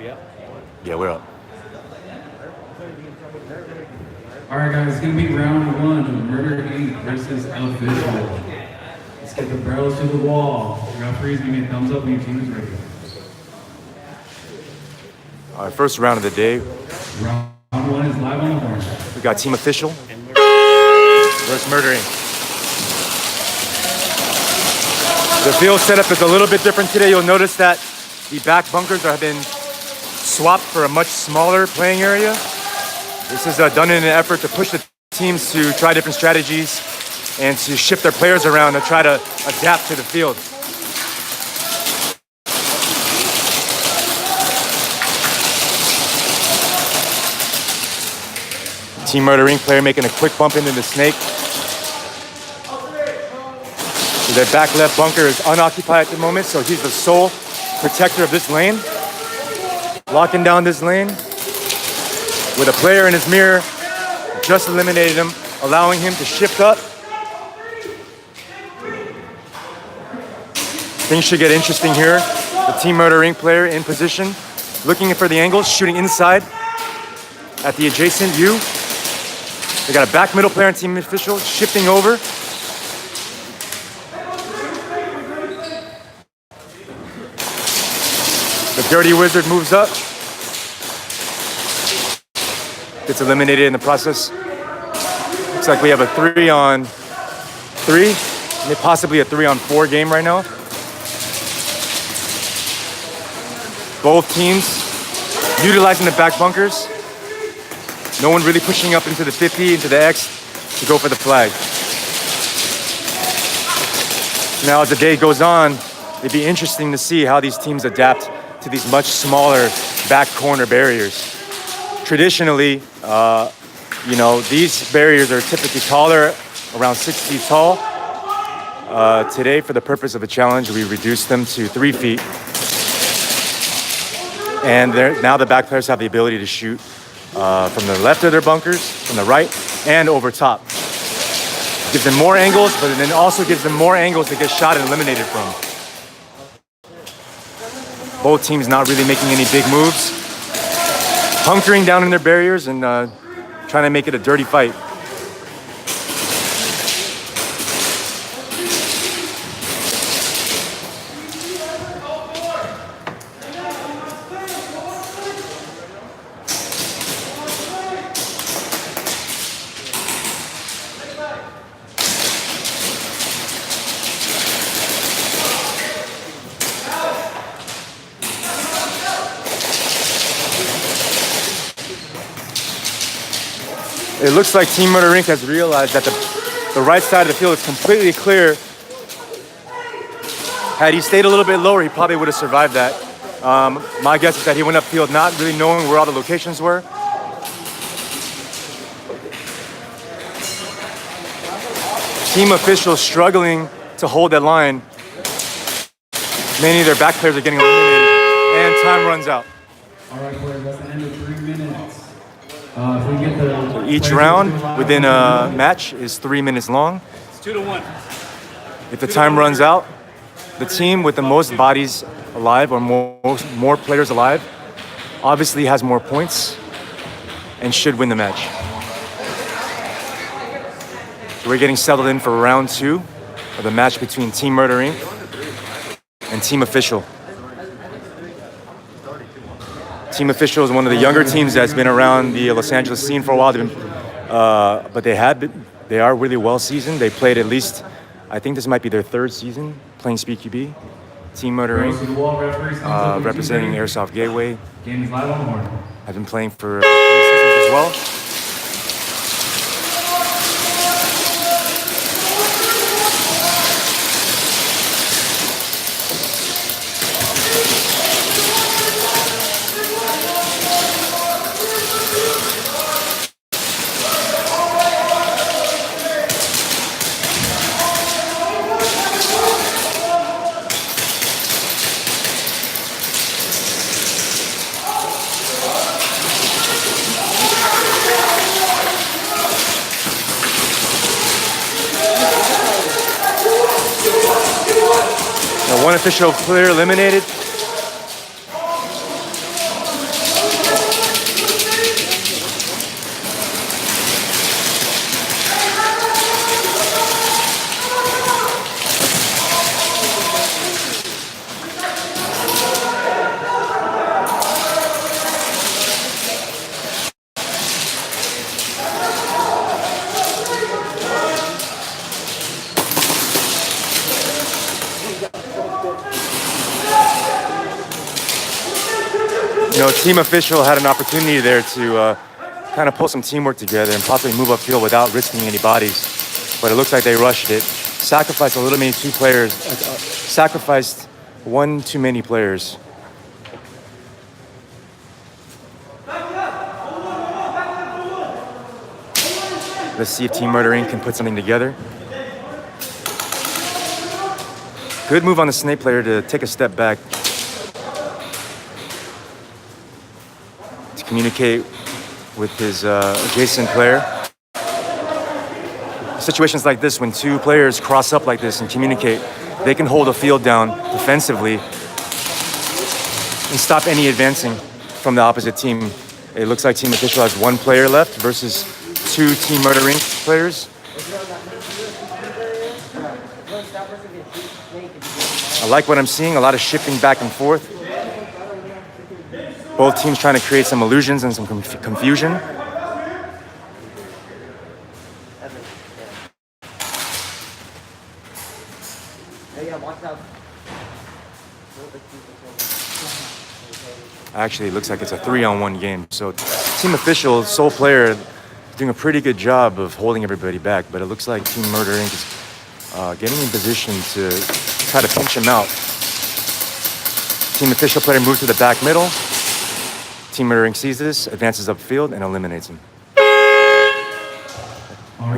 Yeah, we're up. All right, guys, it's gonna be round one of Murder Inc. versus Official. Let's get the barrels to the wall. Referees, give me a thumbs up when your team is ready. All right, first round of the day. Round one is live on the horn. We got Team Official versus Murder Inc. The field setup is a little bit different today. You'll notice that the back bunkers have been swapped for a much smaller playing area. This is done in an effort to push the teams to try different strategies and to shift their players around to try to adapt to the field. Team Murder Inc. player making a quick bump into the snake. So their back left bunker is unoccupied at the moment, so he's the sole protector of this lane. Locking down this lane with a player in his mirror, just eliminated him, allowing him to shift up. Things should get interesting here. The Team Murder Inc. player in position, looking for the angles, shooting inside at the adjacent U. They got a back middle player and Team Official shifting over. The Dirty Wizard moves up. Gets eliminated in the process. Looks like we have a 3-on-3, possibly a 3-on-4 game right now. Both teams utilizing the back bunkers. No one really pushing up into the 50, into the X to go for the flag. Now, as the day goes on, it'd be interesting to see how these teams adapt to these much smaller back corner barriers. Traditionally, these barriers are typically taller, around 6 feet tall. Today, for the purpose of the challenge, we reduced them to 3 feet. And now the back players have the ability to shoot from the left of their bunkers, from the right, and over top. Gives them more angles, but then also gives them more angles to get shot and eliminated from. Both teams not really making any big moves. Hunkering down in their barriers and trying to make it a dirty fight. It looks like Team Murder Inc. has realized that the right side of the field is completely clear. Had he stayed a little bit lower, he probably would have survived that. My guess is that he went upfield not really knowing where all the locations were. Team Officials struggling to hold that line. Many of their back players are getting eliminated, and time runs out. All right, boys, that's the end of 3 minutes. If we get the each round within a match is 3 minutes long. It's 2-1. If the time runs out, the team with the most bodies alive or more players alive obviously has more points and should win the match. So we're getting settled in for round 2 of the match between Team Murder Inc. and Team Official. Team Official is one of the younger teams that's been around the Los Angeles scene for a while. But they are really well seasoned. They played at least, I think this might be their 3rd season playing SpeedQB. Team Murder Inc. Representing Airsoft Gateway. Game is live on the horn. I've been playing for 3 seasons as well. One official player eliminated. team official had an opportunity there to kind of pull some teamwork together and possibly move upfield without risking any bodies. But it looks like they rushed it. Sacrificed a little many two players. Sacrificed one too many players. Let's see if Team Murder Inc. can put something together. Good move on the Snake player to take a step back to communicate with his adjacent player. Situations like this, when two players cross up like this and communicate, they can hold a field down defensively and stop any advancing from the opposite team. It looks like Team Official has one player left versus two Team Murder Inc. players. I like what I'm seeing, a lot of shifting back and forth. Both teams trying to create some illusions and some confusion. Actually, it looks like it's a 3-on-1 game. So Team Official, sole player, doing a pretty good job of holding everybody back, but it looks like Team Murder Inc. is getting in position to try to pinch him out. Team Official player moves to the back middle. Team Murder Inc. sees this, advances upfield, and eliminates him.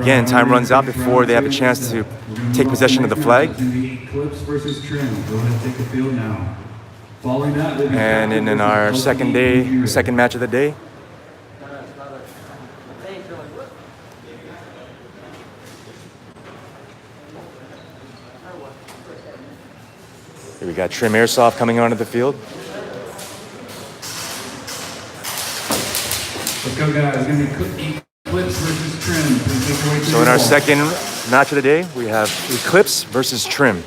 Again, time runs out before they have a chance to take possession of the flag. And in our second match of the day, here we got Trim Airsoft coming onto the field. Let's go, guys. It's going to be Eclipse versus Trim. So in our second match of the day, we have Eclipse versus Trim.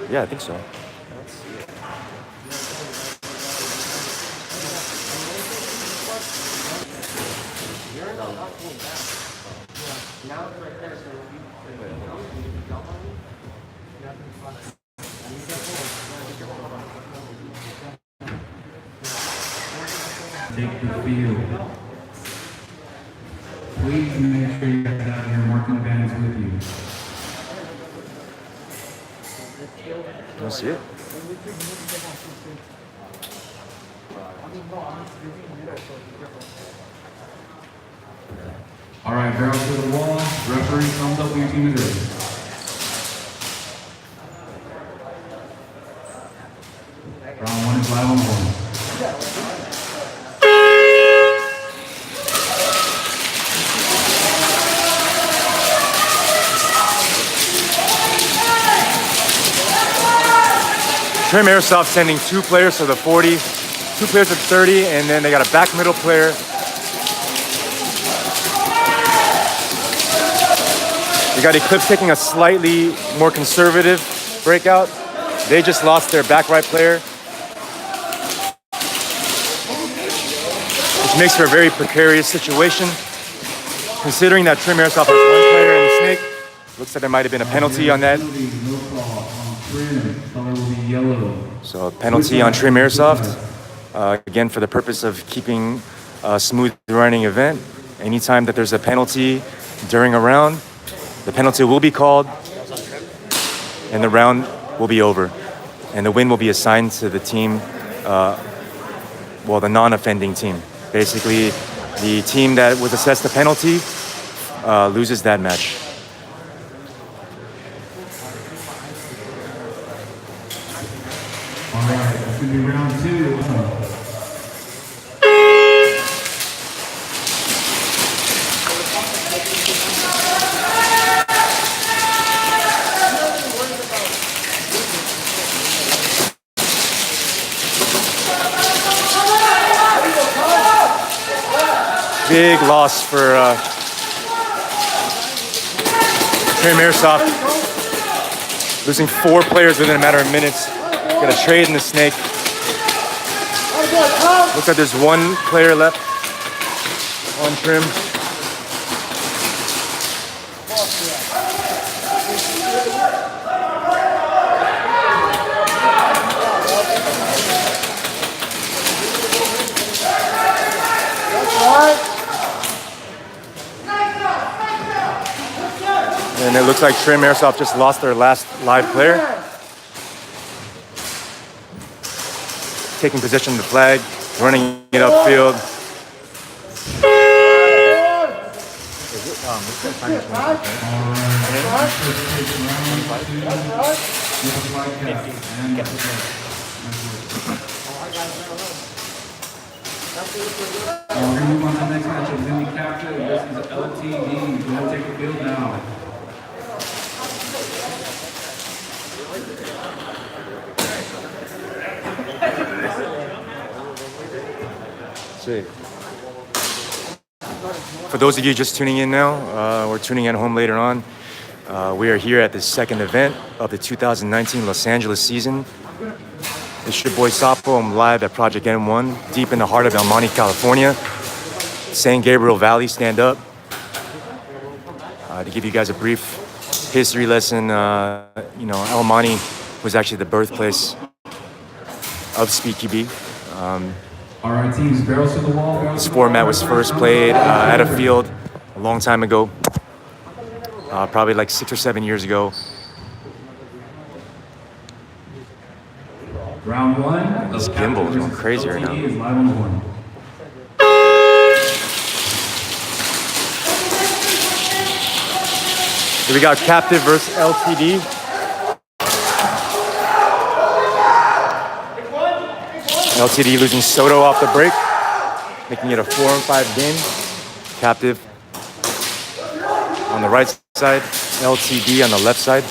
Yeah, I think so. Take the field. Please make sure you guys out here marking bands with you. Don't see it. All right, barrels to the wall. Referee, thumbs up when your team is ready. Round one is live on one. Trim Airsoft sending two players to the 40, two players to the 30, and then they got a back middle player. We got Eclipse taking a slightly more conservative breakout. They just lost their back right player, which makes for a very precarious situation. Considering that Trim Airsoft has one player in the Snake, looks like there might have been a penalty on that. So a penalty on Trim Airsoft, again for the purpose of keeping a smooth running event. Anytime that there's a penalty during a round, the penalty will be called and the round will be over. And the win will be assigned to the team, the non-offending team. Basically, the team that was assessed the penalty loses that match. All right, it's going to be round two. Big loss for Trim Airsoft. Losing 4 players within a matter of minutes. Got a trade in the Snake. Looks like there's one player left on Trim. And it looks like Trim Airsoft just lost their last live player. Taking possession of the flag, running it upfield. We're going to move on to the next matchup. It's going to be Captive versus LTD. Go ahead and take the field now. For those of you just tuning in now, or tuning in home later on, we are here at the second event of the 2019 Los Angeles season. It's your boy Sapo. I'm live at Project N1, deep in the heart of El Monte, California. San Gabriel Valley, stand up. To give you guys a brief history lesson, El Monte was actually the birthplace of SpeedQB. All right, teams, barrels to the wall. This format was first played at a field a long time ago, probably like 6 or 7 years ago. Round one. This gimbal is going crazy right now. Is live on the horn. Here we got Captive versus LTD. LTD losing Soto off the break, making it a 4-5 game. Captive on the right side, LTD on the left side.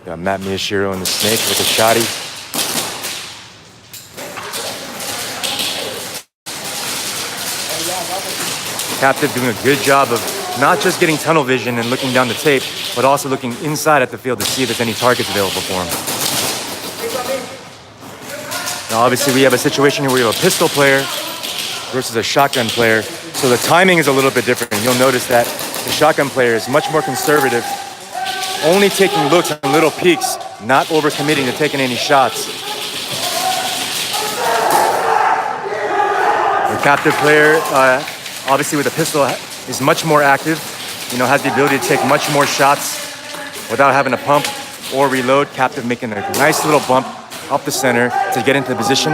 Got Matt Miyashiro and the Snake with a shotty. Captive doing a good job of not just getting tunnel vision and looking down the tape, but also looking inside at the field to see if there's any targets available for him. Now, obviously, we have a situation here where we have a pistol player versus a shotgun player, so the timing is a little bit different. You'll notice that the shotgun player is much more conservative, only taking looks and little peeks, not overcommitting to taking any shots. The Captive player, obviously with a pistol, is much more active, has the ability to take much more shots without having to pump or reload. Captive making a nice little bump up the center to get into the position.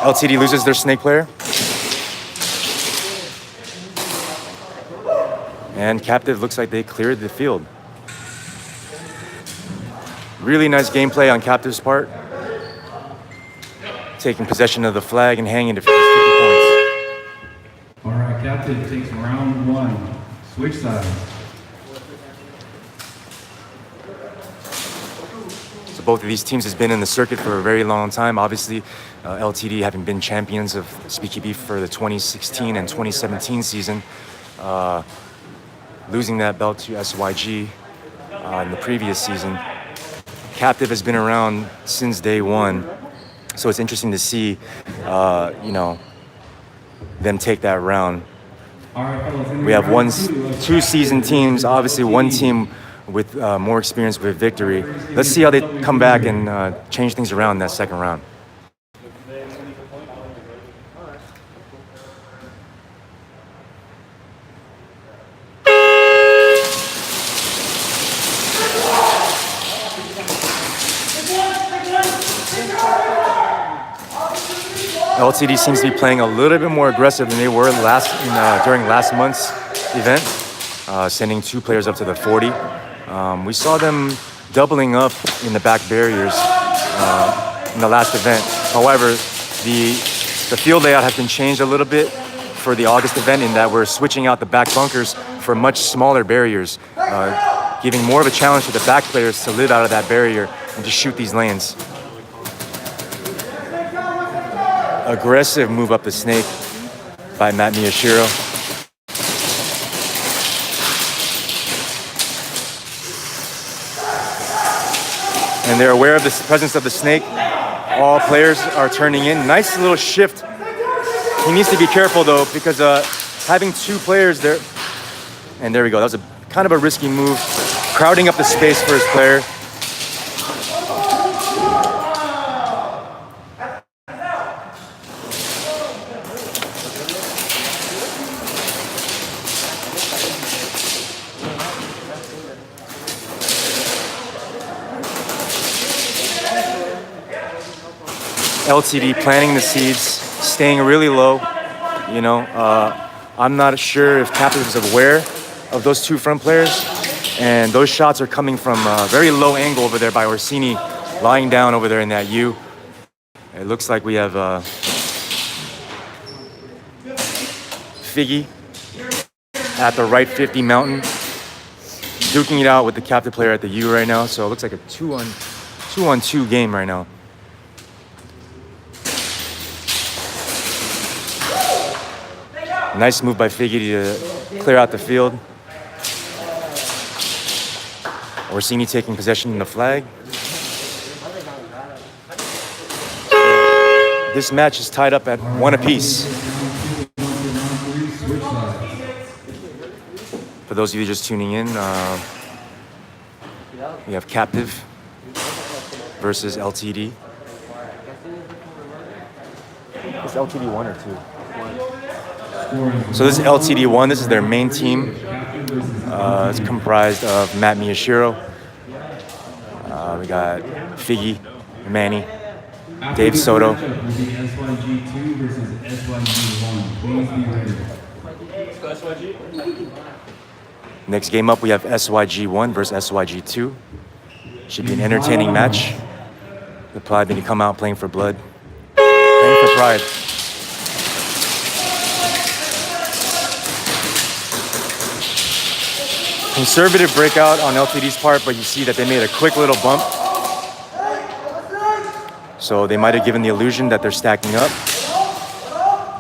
LTD loses their Snake player. And Captive looks like they cleared the field. Really nice gameplay on Captive's part. Taking possession of the flag and hanging to 50 points. All right, Captive takes round one. Switch sides. So both of these teams has been in the circuit for a very long time. Obviously, LTD having been champions of SpeedQB for the 2016 and 2017 season, losing that belt to SYG in the previous season. Captive has been around since day one. So it's interesting to see, them take that round. We have two seasoned teams, obviously one team with more experience with victory. Let's see how they come back and change things around in that second round. LTD seems to be playing a little bit more aggressive than they were during last month's event, sending 2 players up to the 40. We saw them doubling up in the back barriers in the last event. However, the field layout has been changed a little bit for the August event in that we're switching out the back bunkers for much smaller barriers, giving more of a challenge to the back players to live out of that barrier and to shoot these lanes. Aggressive move up the Snake by Matt Miyashiro. and they're aware of the presence of the snake. All players are turning in. Nice little shift. He needs to be careful though, because having 2 players there, and there we go. That was a kind of a risky move, crowding up the space for his player. LTD planting the seeds, staying really low. You know, I'm not sure if Captive is aware of those 2 front players, and those shots are coming from a very low angle over there by Orsini, lying down over there in that U. It looks like we have Figgy at the right 50 mountain, duking it out with the Captive player at the U right now. So it looks like a 2-on-2 game right now. Nice move by Figgy to clear out the field. Orsini taking possession in the flag. This match is tied up at 1 apiece. For those of you just tuning in, we have Captive versus LTD. Is LTD 1 or 2? So this is LTD1. This is their main team. It's comprised of Matt Miyashiro. We got Figgy, Manny, Dave Soto. Next game up, we have SYG1 versus SYG2. Should be an entertaining match. The Pride need to come out playing for blood, playing for pride. Conservative breakout on LTD's part, but you see that they made a quick little bump. So they might have given the illusion that they're stacking up.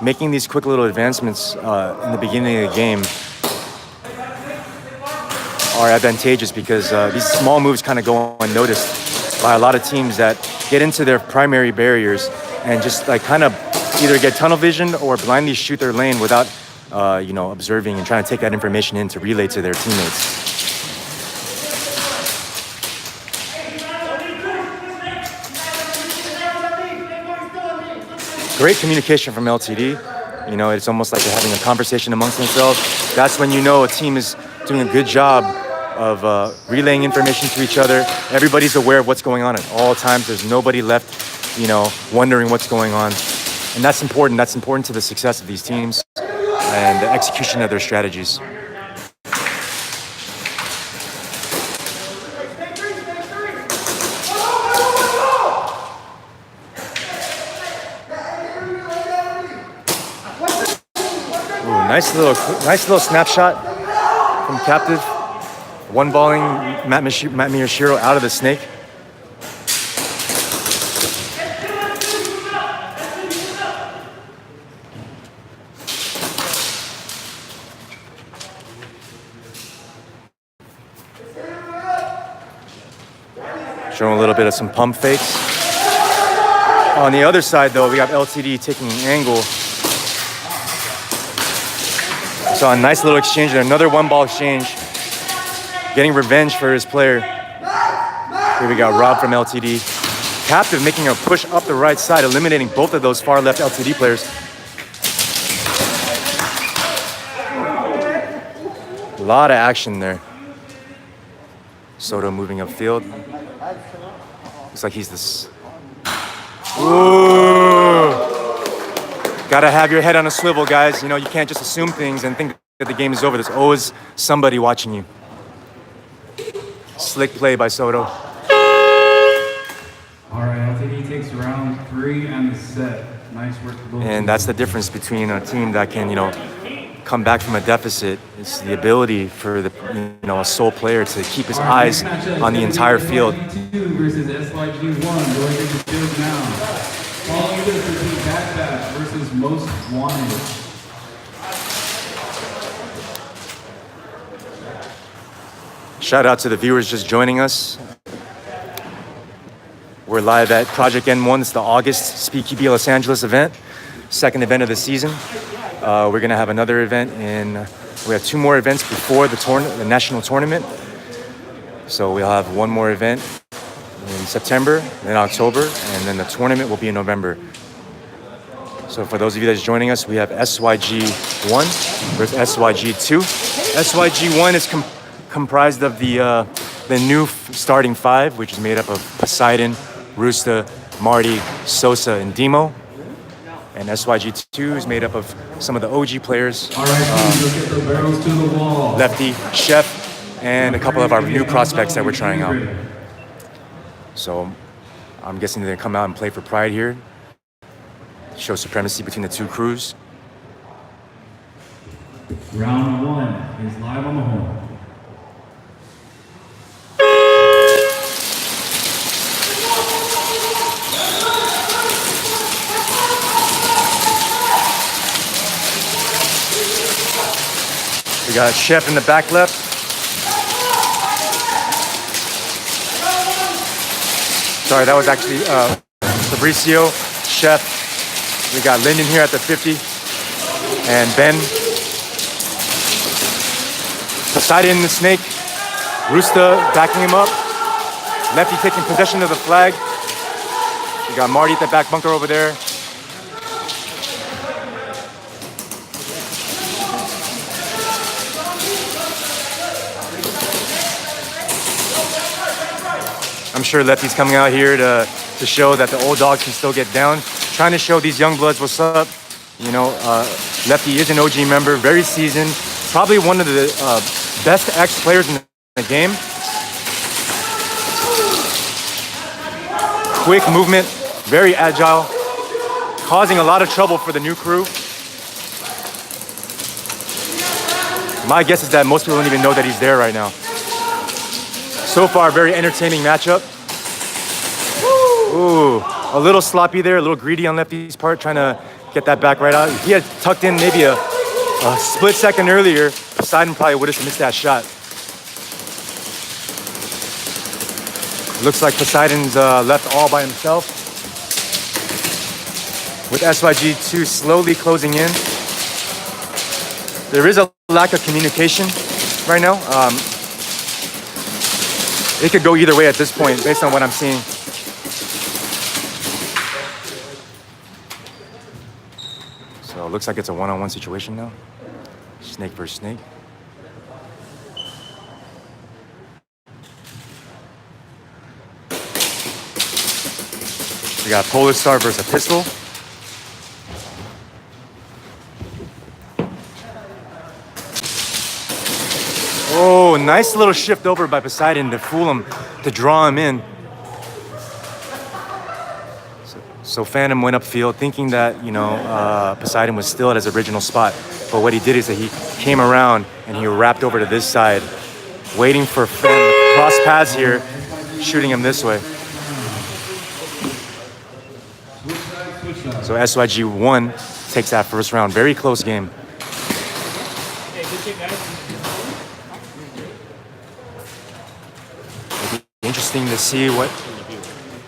Making these quick little advancements in the beginning of the game are advantageous because these small moves kind of go unnoticed by a lot of teams that get into their primary barriers and just like kind of either get tunnel vision or blindly shoot their lane without observing and trying to take that information in to relay to their teammates. Great communication from LTD. You know, it's almost like they're having a conversation amongst themselves. That's when you know a team is doing a good job of relaying information to each other. Everybody's aware of what's going on at all times. There's nobody left, wondering what's going on. And that's important. That's important to the success of these teams and the execution of their strategies. Ooh, nice little snapshot from Captive. One balling Matt Miyashiro out of the snake. Showing a little bit of some pump fakes. On the other side, though, we got LTD taking an angle. Saw a nice little exchange there. Another one-ball exchange. Getting revenge for his player. Here we got Rob from LTD. Captive making a push up the right side, eliminating both of those far left LTD players. A lot of action there. Soto moving upfield. Looks like he's this. Ooh! Gotta have your head on a swivel, guys. You can't just assume things and think that the game is over. There's always somebody watching you. Slick play by Soto. All right, LTD takes round 3 and the set. Nice work. And that's the difference between a team that can, come back from a deficit. It's the ability for a sole player to keep his eyes on the entire field. Versus SYG1 going into the field now. Following this will be Backpack versus Most Wanted. Shout out to the viewers just joining us. We're live at Project N1. It's the August SpeedQB Los Angeles event, second event of the season. We're gonna have another event we have 2 more events before the national tournament. So we'll have 1 more event in September, then October, and then the tournament will be in November. So for those of you that's joining us, we have SYG1 versus SYG2. SYG1 is comprised of the new starting 5, which is made up of Poseidon, Rusta, Marty, Sosa, and Demo. And SYG2 is made up of some of the OG players, All right, please, let's get the barrels to the wall. Lefty, Chef, and a couple of our new prospects that we're trying out. So I'm guessing they're gonna come out and play for pride here, show supremacy between the 2 crews. Round 1 is live on the horn. We got Chef in the back left. Sorry, that was actually Fabricio, Chef. We got Lyndon here at the 50, and Ben. Poseidon in the snake. Rusta backing him up. Lefty taking possession of the flag. We got Marty at the back bunker over there. I'm sure Lefty's coming out here to show that the old dogs can still get down. Trying to show these young bloods what's up. You know, Lefty is an OG member, very seasoned. Probably one of the best X players in the game. Quick movement, very agile, causing a lot of trouble for the new crew. My guess is that most people don't even know that he's there right now. So far, very entertaining matchup. Ooh, a little sloppy there, a little greedy on Lefty's part, trying to get that back right out. If he had tucked in maybe a split second earlier, Poseidon probably would have missed that shot. Looks like Poseidon's left all by himself, with SYG2 slowly closing in. There is a lack of communication right now. It could go either way at this point, based on what I'm seeing. So it looks like it's a one-on-one situation now. Snake versus snake. We got Polar Star versus a pistol. Oh, nice little shift over by Poseidon to fool him, to draw him in. So Phantom went upfield thinking that, you know, Poseidon was still at his original spot. But what he did is that he came around and he wrapped over to this side, waiting for Phantom to cross paths here, shooting him this way. So SYG1 takes that first round. Very close game.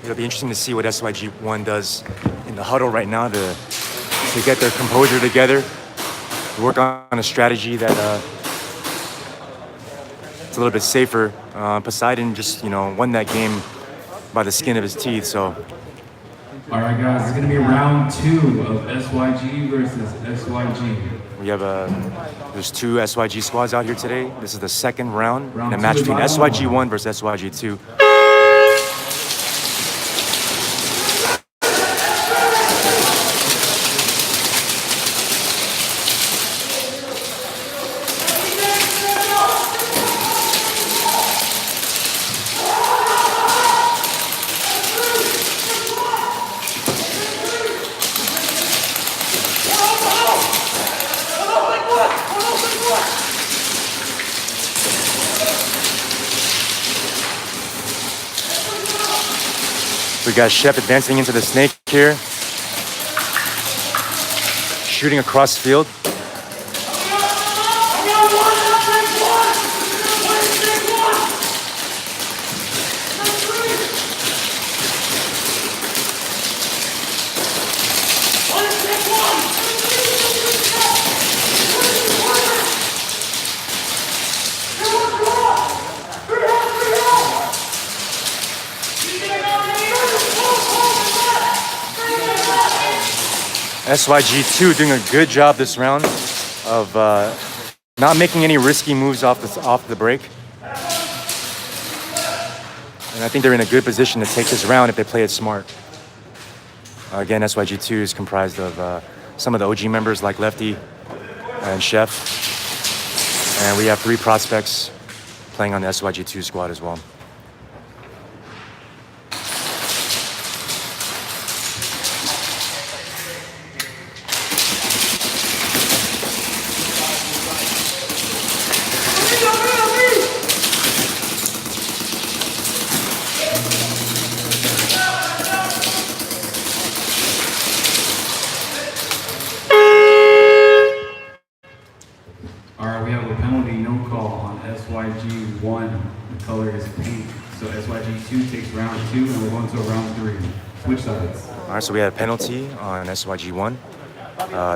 It'll be interesting to see what SYG1 does in the huddle right now to get their composure together, work on a strategy that it's a little bit safer. Poseidon just, you know, won that game by the skin of his teeth. So. All right, guys, it's gonna be round 2 of SYG versus SYG. We have there's 2 SYG squads out here today. This is the second round in a match between SYG1 versus SYG2. We got Shep advancing into the snake here. Shooting across field. SYG2 doing a good job this round of not making any risky moves off the break. And I think they're in a good position to take this round if they play it smart. Again, SYG2 is comprised of some of the OG members like Lefty and Chef. And we have 3 prospects playing on the SYG2 squad as well. Alright, we have a penalty, no call on SYG1. The color is pink. So SYG2 takes round 2 and we're going to round 3. Switch sides. All right, so we had a penalty on SYG1.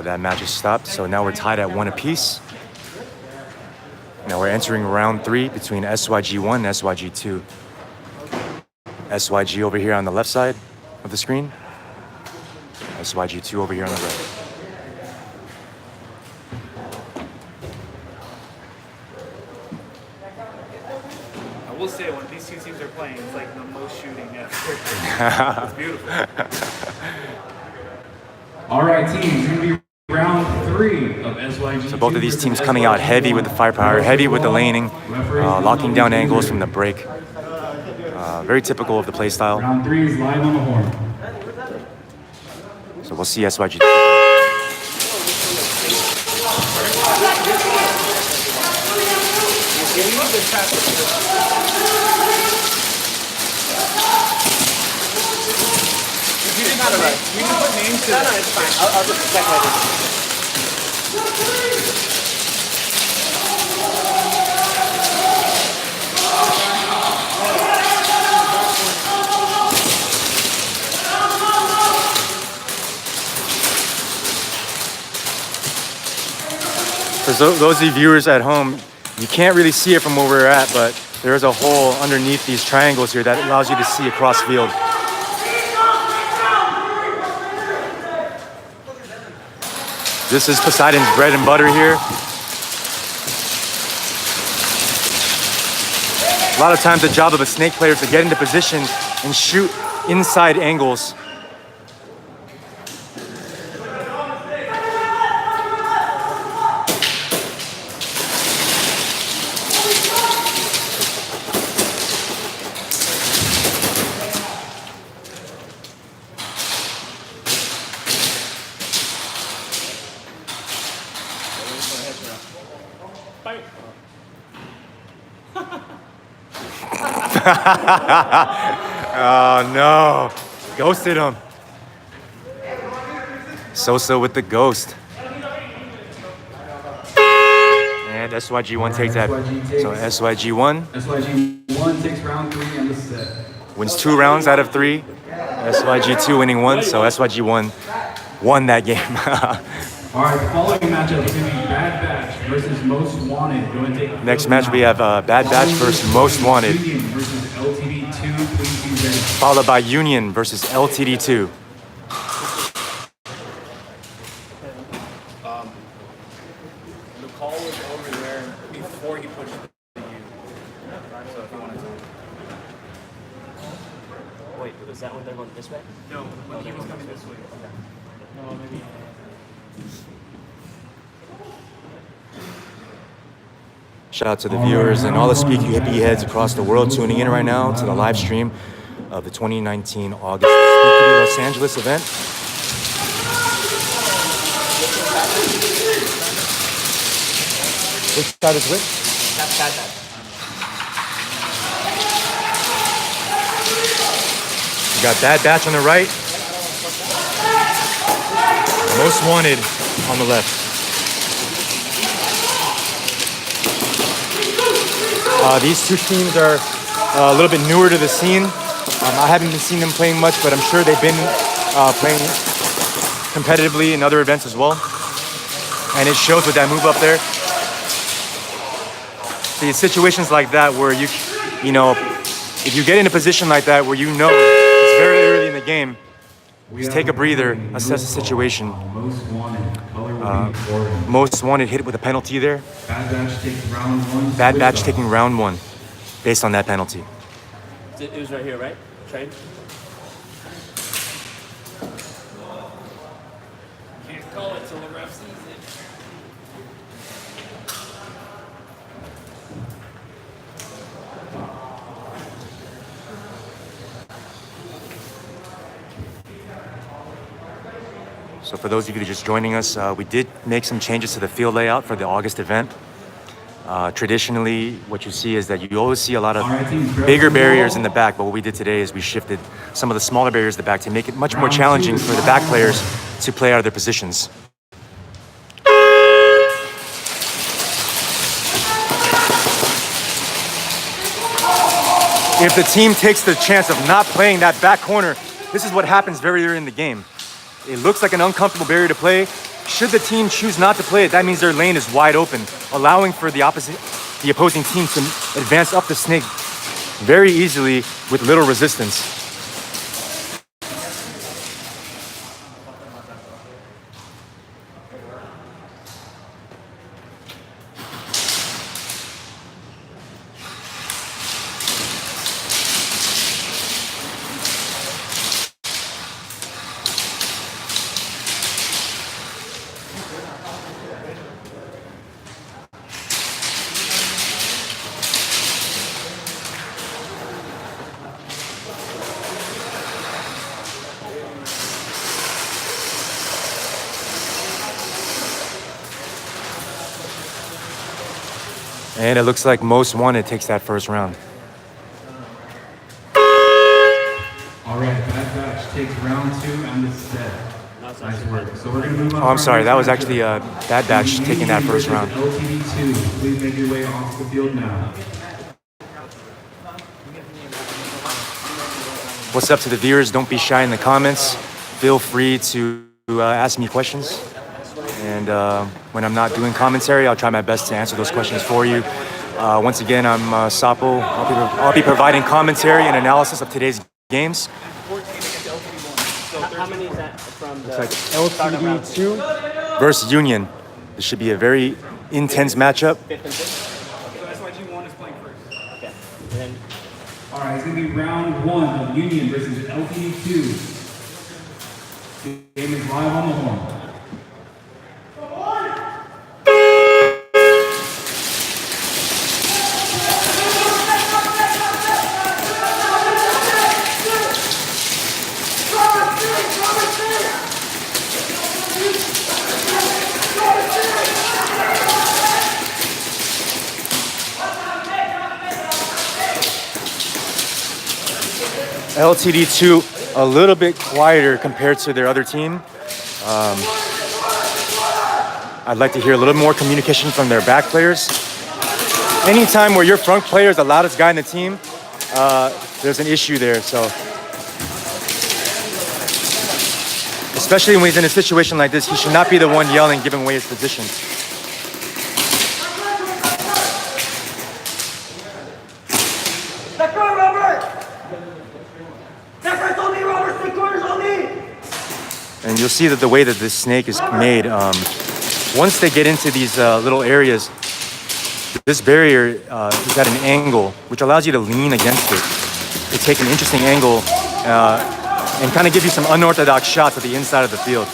That match is stopped, so now we're tied at 1 apiece. Now we're entering round 3 between SYG1 and SYG2. SYG over here on the left side of the screen. SYG2 over here on the right. I will say, when these 2 teams are playing, it's like the most shooting ever. It's beautiful. Alright, teams, it's going to be round 3 of SYG. So both of these teams coming out heavy with the firepower, heavy with the laning, locking down angles from the break. Very typical of the play style. Round 3 is live on the horn. So we'll see SYG. You didn't have it. We didn't put names to it. No, it's fine. I'll just check later. For those of you viewers at home, you can't really see it from where we're at, but there is a hole underneath these triangles here that allows you to see across field. This is Poseidon's bread and butter here. A lot of times the job of a snake player is to get into position and shoot inside angles. Oh no, ghosted him. Sosa with the ghost. And SYG1 takes that. So SYG1 SYG1 takes round 3 and the set. wins 2 rounds out of 3. SYG2 winning 1, so SYG1 won that game. All right, the following matchup is going to be Bad Batch versus Most Wanted. Go and take Next match we have Bad Batch versus Most Wanted, Union versus LTD2. Please be ready. followed by Union versus LTD2. The call was over there before he pushed the U. So if you wanted to. Wait, is that when they're going this way? No, when he was coming this way. No, maybe. Shout out to the viewers and all the SpeedQB heads across the world tuning in right now to the live stream of the 2019 August SpeedQB Los Angeles event. Which side is which? That's Bad Batch. We got Bad Batch on the right, Most Wanted on the left. These 2 teams are a little bit newer to the scene. I haven't been seeing them playing much, but I'm sure they've been playing competitively in other events as well. And it shows with that move up there. See, situations like that where you know, if you get in a position like that where you know it's very early in the game, Just take a breather, assess the situation. Most wanted, color will be orange. Most wanted hit with a penalty there. Bad Batch takes round one. Bad switch Batch off. taking round one based on that penalty. It was right here, right? Trade? Can't call it till the ref sees it. So for those of you that are just joining us, we did make some changes to the field layout for the August event. Traditionally, what you see is that you always see a lot of bigger barriers in the back, but what we did today is we shifted some of the smaller barriers in the back to make it much more challenging for the back players to play out of their positions. If the team takes the chance of not playing that back corner, this is what happens very early in the game. It looks like an uncomfortable barrier to play. Should the team choose not to play it, that means their lane is wide open, allowing for the opposing team to advance up the snake very easily with little resistance. And it looks like most wanted takes that first round. All right, Bad Batch takes round two and it's set. Nice work. So we're going to move on. Oh, I'm sorry, that was actually Bad Batch taking that first round. LTD2, please make your way off the field now. What's up to the viewers? Don't be shy in the comments. Feel free to ask me questions. And when I'm not doing commentary, I'll try my best to answer those questions for you. Once again, I'm Sapo. I'll be providing commentary and analysis of today's games. 14 against LTD1. So How many is that from the Like start of round two? LTD2 versus Union. This should be a very intense matchup. Fifth and sixth? So SYG1 is playing first. Okay. And then All right, it's going to be round one of Union versus LTD2. The game is live on the horn. LTD2 a little bit quieter compared to their other team. I'd like to hear a little more communication from their back players. Anytime where your front player is the loudest guy in the team, there's an issue there. So, especially when he's in a situation like this, he should not be the one yelling, giving away his position. And you'll see that the way that this snake is made, once they get into these little areas, this barrier is at an angle, which allows you to lean against it, to take an interesting angle and kind of give you some unorthodox shots at the inside of the field.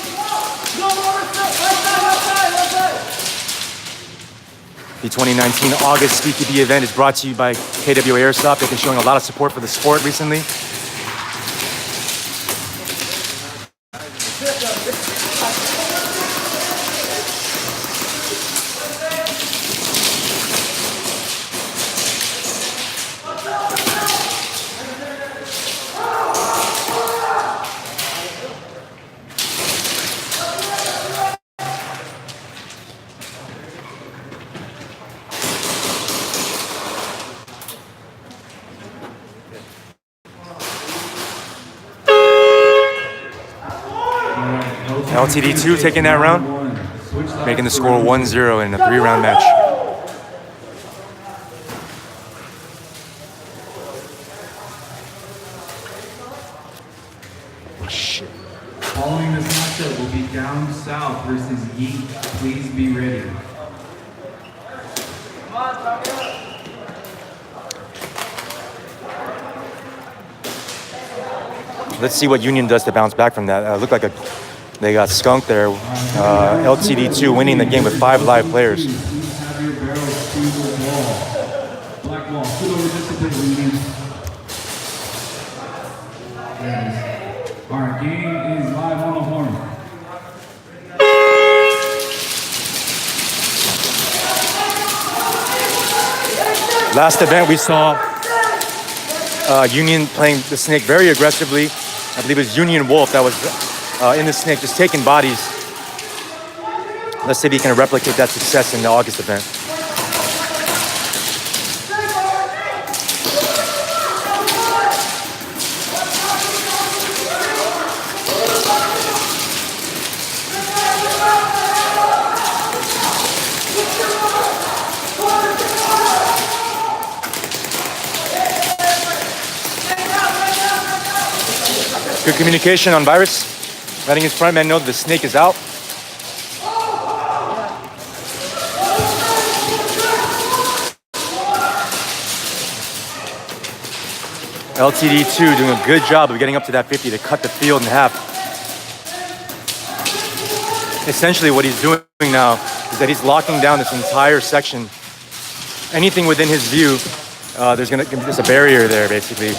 The 2019 August SpeedQB event is brought to you by KWA Airsoft. They've been showing a lot of support for the sport recently. LTD2 taking that round, making the score 1-0 in a 3-round match. Shit. Following this matchup will be Down South versus Yeet. Please be ready. Let's see what Union does to bounce back from that. Looked like they got skunked there. LTD2 winning the game with 5 live players. Please have your barrels to the wall. Black wall, foot over discipline, Union. There it is. Our game is live on the horn. Last event we saw Union playing the snake very aggressively. I believe it was Union Wolf that was in the snake, just taking bodies. Let's see if he can replicate that success in the August event. Good communication on Virus, letting his front man know that the snake is out. LTD2 doing a good job of getting up to that 50 to cut the field in half. Essentially what he's doing now is that he's locking down this entire section. Anything within his view, there's a barrier there basically.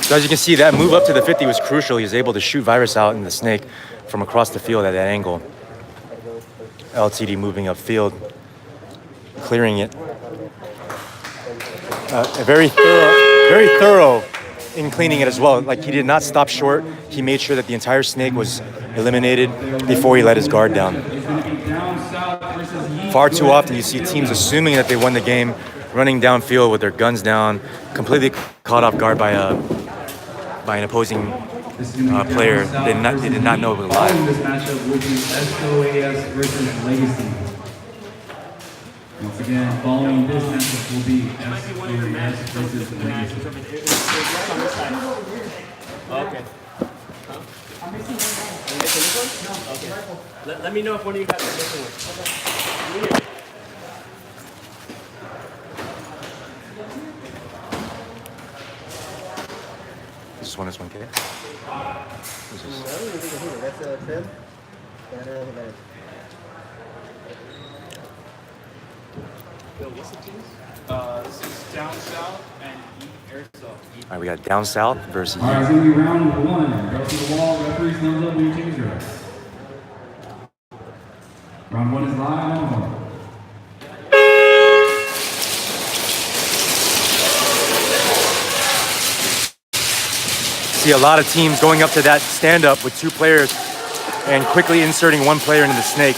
So as you can see, that move up to the 50 was crucial. He was able to shoot Virus out in the snake from across the field at that angle. LTD moving upfield, clearing it. Very thorough in cleaning it as well. Like, he did not stop short. He made sure that the entire snake was eliminated before he let his guard down. Far too often you see teams assuming that they won the game, running downfield with their guns down, completely caught off guard by an opposing player. They did not know it was live. This matchup will be SOAS versus Legacy. Once again, following this matchup will be SOAS versus Legacy. Okay. Are you missing this one? Okay. Let me know if one of you guys are missing one. Okay. This one is 1K. This is That's Tim. What's the teams? This is Down South and Airsoft. all right. We got Down South versus. All right, it's going to be round 1. Go to the wall, referees thumbs up when you change dress. Round 1 is live on the horn. See a lot of teams going up to that stand-up with 2 players and quickly inserting 1 player into the snake.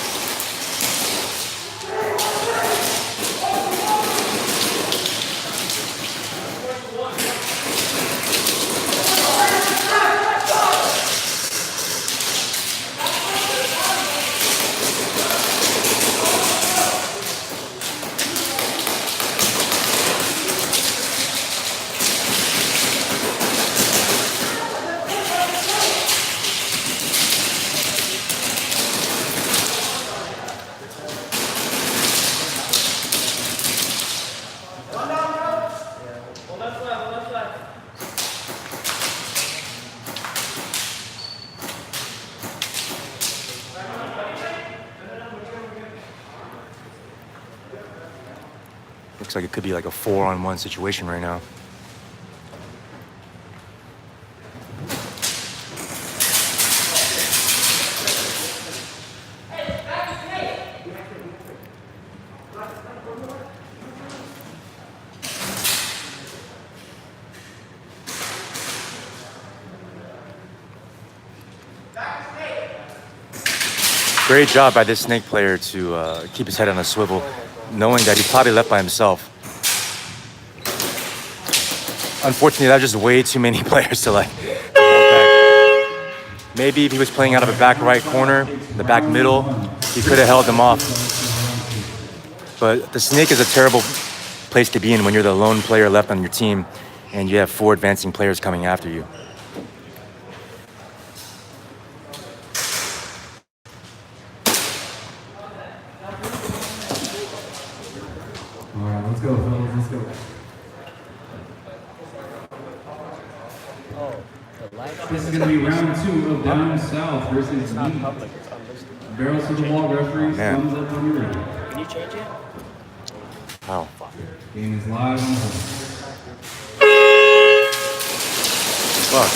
Looks like it could be like a 4-on-1 situation right now. Great job by this snake player to keep his head on a swivel, knowing that he's probably left by himself. Unfortunately, that's just way too many players to like hold back. Maybe if he was playing out of a back right corner, the back middle, he could have held them off. But the snake is a terrible place to be in when you're the lone player left on your team and you have 4 advancing players coming after you. All right, let's go, fellas. Let's go. This is going to be round 2 of Down South versus me. Barrels to the wall, referees. Man. Thumbs up when you're ready. Can you change it? Wow. Game is live on home. Fuck.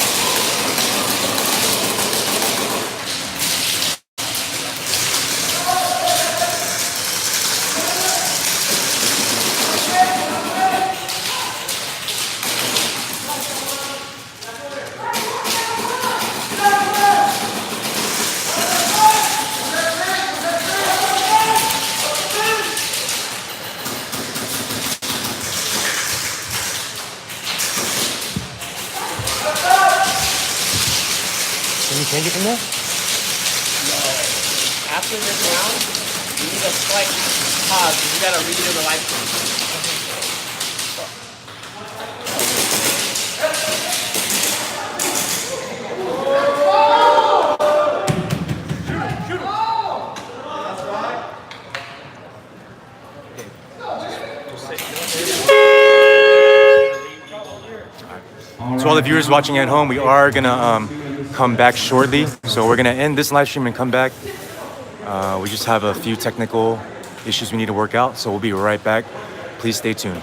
Can you change it from there? After this round, you need a slight pause because you gotta read it in the live stream. To all the viewers watching at home, we are gonna come back shortly. So we're gonna end this live stream and come back. We just have a few technical issues we need to work out, so we'll be right back. Please stay tuned.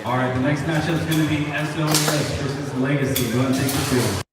All right, the next matchup is going to be SOS versus Legacy. Go ahead and take the field.